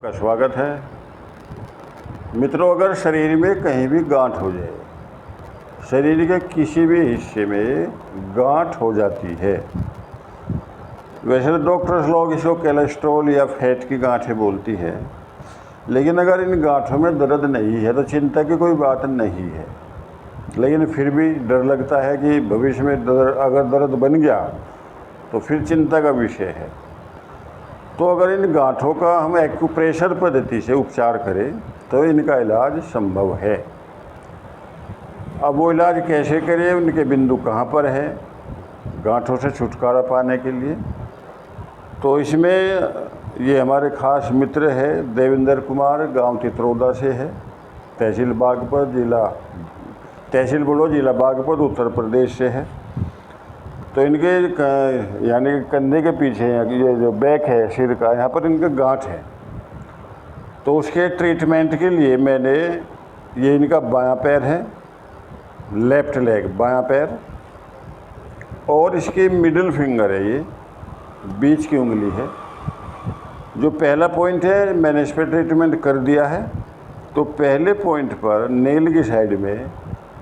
का स्वागत है। मित्रों, अगर शरीर में कहीं भी गांठ हो जाए, शरीर के किसी भी हिस्से में गांठ हो जाती है, वैसे तो डॉक्टर्स लोग इसको कोलेस्ट्रॉल या फैट की गांठें बोलती है, लेकिन अगर इन गांठों में दर्द नहीं है तो चिंता की कोई बात नहीं है। लेकिन फिर भी डर लगता है कि भविष्य में अगर दर्द बन गया तो फिर चिंता का विषय है। तो अगर इन गांठों का हम एक्यूप्रेशर पद्धति से उपचार करें तो इनका इलाज संभव है। अब वो इलाज कैसे करें, उनके बिंदु कहाँ पर है गांठों से छुटकारा पाने के लिए, तो इसमें ये हमारे खास मित्र है देवेंद्र कुमार, गांव तित्रोदा से है, तहसील बागपत, जिला बागपत, उत्तर प्रदेश से है। तो इनके यानी कंधे के पीछे ये जो बैक है सिर का, यहाँ पर इनका गांठ है। तो उसके ट्रीटमेंट के लिए मैंने ये इनका बायां पैर है, लेफ्ट लेग बायां पैर, और इसकी मिडिल फिंगर है, ये बीच की उंगली है। जो पहला पॉइंट है मैंने इस पर ट्रीटमेंट कर दिया है। तो पहले पॉइंट पर नेल की साइड में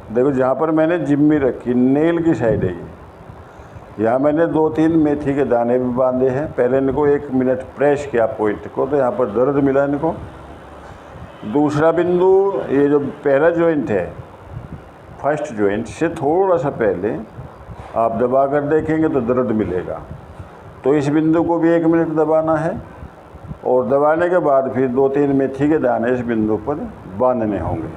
देखो, जहाँ पर मैंने जिम्मी रखी नेल की साइड है ये, यहाँ मैंने 2-3 मेथी के दाने भी बांधे हैं। पहले इनको 1 मिनट प्रेस किया पॉइंट को, तो यहाँ पर दर्द मिला इनको। दूसरा बिंदु, ये जो पहला जॉइंट है, फर्स्ट जॉइंट से थोड़ा सा पहले आप दबा कर देखेंगे तो दर्द मिलेगा। तो इस बिंदु को भी 1 मिनट दबाना है, और दबाने के बाद फिर 2-3 मेथी के दाने इस बिंदु पर बांधने होंगे।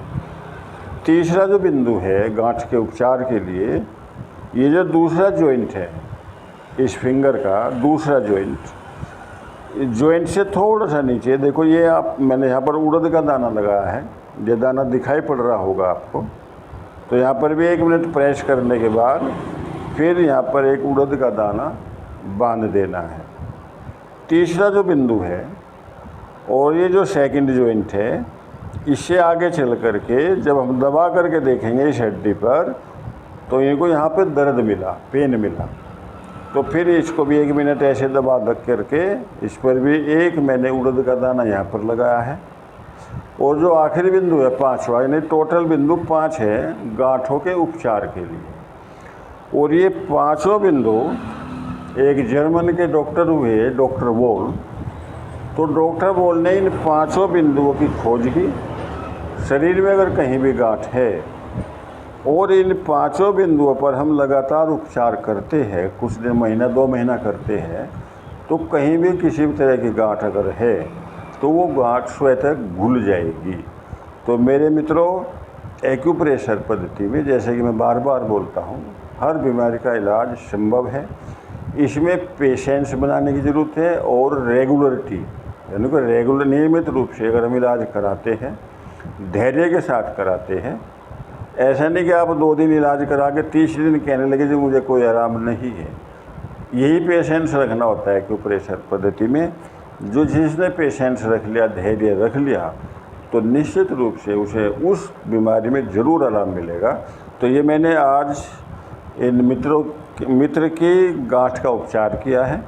तीसरा जो बिंदु है गांठ के उपचार के लिए, ये जो दूसरा जॉइंट है इस फिंगर का, दूसरा जॉइंट से थोड़ा सा नीचे देखो, ये आप मैंने यहाँ पर उड़द का दाना लगाया है, ये दाना दिखाई पड़ रहा होगा आपको। तो यहाँ पर भी 1 मिनट प्रेस करने के बाद फिर यहाँ पर एक उड़द का दाना बांध देना है। तीसरा जो बिंदु है, और ये जो सेकंड जॉइंट है, इससे आगे चल करके जब हम दबा करके देखेंगे इस हड्डी पर, तो इनको यहाँ पे दर्द मिला, पेन मिला। तो फिर इसको भी 1 मिनट ऐसे दबा रख करके इस पर भी एक मैंने उड़द का दाना यहाँ पर लगाया है। और जो आखिरी बिंदु है 5वां, यानी टोटल बिंदु 5 है गांठों के उपचार के लिए। और ये 5 बिंदु एक जर्मन के डॉक्टर हुए, डॉक्टर वोल। तो डॉक्टर वोल ने इन 5 बिंदुओं की खोज की। शरीर में अगर कहीं भी गांठ है और इन 5 बिंदुओं पर हम लगातार उपचार करते हैं, कुछ दिन, महीना 2 महीना करते हैं, तो कहीं भी किसी भी तरह की गांठ अगर है तो वो गांठ स्वतः घुल जाएगी। तो मेरे मित्रों, एक्यूप्रेशर पद्धति में, जैसे कि मैं बार बार बोलता हूँ, हर बीमारी का इलाज संभव है। इसमें पेशेंस बनाने की ज़रूरत है और रेगुलरिटी, यानी कि रेगुलर नियमित रूप से अगर हम इलाज कराते हैं, धैर्य के साथ कराते हैं। ऐसा नहीं कि आप 2 दिन इलाज करा के 30 दिन कहने लगे जो मुझे कोई आराम नहीं है। यही पेशेंस रखना होता है एक्यूप्रेशर पद्धति में। जो जिसने पेशेंस रख लिया, धैर्य रख लिया, तो निश्चित रूप से उसे उस बीमारी में ज़रूर आराम मिलेगा। तो ये मैंने आज इन मित्र की गांठ का उपचार किया है।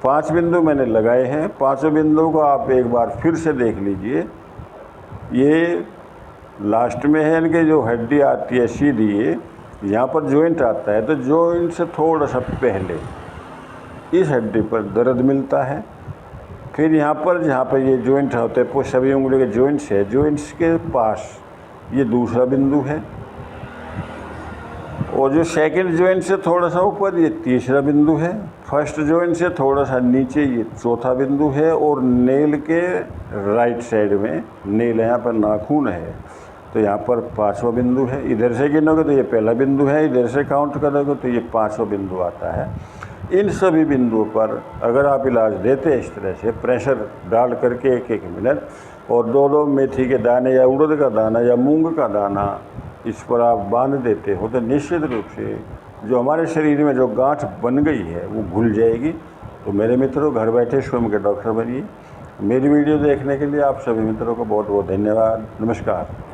5 बिंदु मैंने लगाए हैं। 5 बिंदुओं को आप एक बार फिर से देख लीजिए। ये लास्ट में है, इनके जो हड्डी आती है सीधी, यहाँ पर जॉइंट आता है, तो जॉइंट से थोड़ा सा पहले इस हड्डी पर दर्द मिलता है। फिर यहाँ पर जहाँ पर ये जॉइंट होते हैं, सभी उंगली के जॉइंट्स है, जॉइंट्स के पास ये दूसरा बिंदु है। और जो सेकंड जॉइंट से थोड़ा सा ऊपर ये तीसरा बिंदु है। फर्स्ट जॉइंट से थोड़ा सा नीचे ये चौथा बिंदु है। और नेल के राइट साइड में, नेल यहाँ पर नाखून है, तो यहाँ पर 5वां बिंदु है। इधर से गिनोगे तो ये पहला बिंदु है, इधर से काउंट करोगे तो ये 5वां बिंदु आता है। इन सभी बिंदुओं पर अगर आप इलाज देते हैं इस तरह से प्रेशर डाल करके 1-1 मिनट, और 2-2 मेथी के दाने या उड़द का दाना या मूंग का दाना इस पर आप बांध देते हो, तो निश्चित रूप से जो हमारे शरीर में जो गांठ बन गई है वो घुल जाएगी। तो मेरे मित्रों, घर बैठे स्वयं के डॉक्टर बनिए। मेरी वीडियो देखने के लिए आप सभी मित्रों को बहुत बहुत धन्यवाद। नमस्कार।